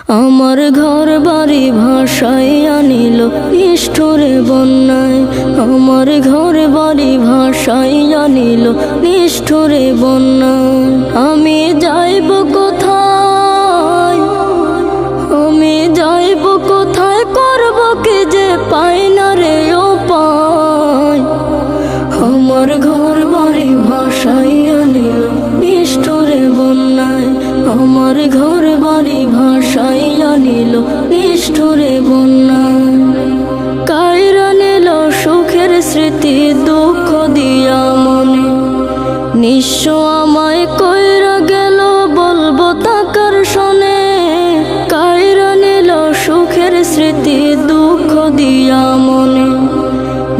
আমার ঘর বাড়ি ভাসাইয়া নিল নিষ্ঠুরে বন্যায়। আমার ঘর বাড়ি ভাসাইয়া নিল নিষ্ঠুরে বন্যায়। আমি যাইব কোথায়, আমি যাইব কোথায়, করব কি যে পাই না রে উপায়। আমার ঘর বাড়ি ভাসাইয়া নিল নিষ্ঠুরে বন্যায়। আমার ঘর বাড়ি ভাসাইয়া নিল নিষ্ঠুরে বন্যায়। কাইরা নিল সুখের স্মৃতি দুঃখ দিয়া মনে, নিঃস্ব আমায় কইরা গেল বলবো তাকার শোনে। কাইরা নিল সুখের স্মৃতি দুঃখ দিয়া মনে,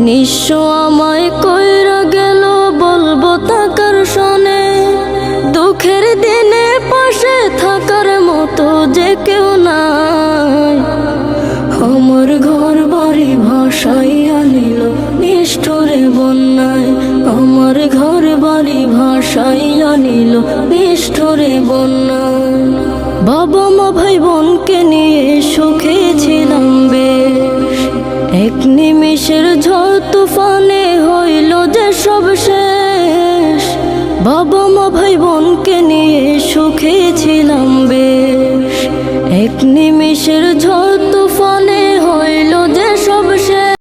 নিঃস্ব আমায় কইরা গেল বলবো তাকার শোনে। দুঃখের দিনে পাশে থাকার মতো যে কেউ নাই। আমার ঘর বাড়ি ভাসাইয়া নিল নিষ্ঠুরে বন্যায়। আমার ঘর বাড়ি ভাসাইয়া নিল নিষ্ঠুরে বন্যায়। বাবা মা ভাই বোনকে নিয়ে সুখে ছিলাম বেশ, এক নিমিষের ঝড় তুফানে হইল যে সব শেষ। বাবা মা ভাই বোনকে নিয়ে সুখে ছিলাম বেশ, এক নিমিষের ঝড় তুফানে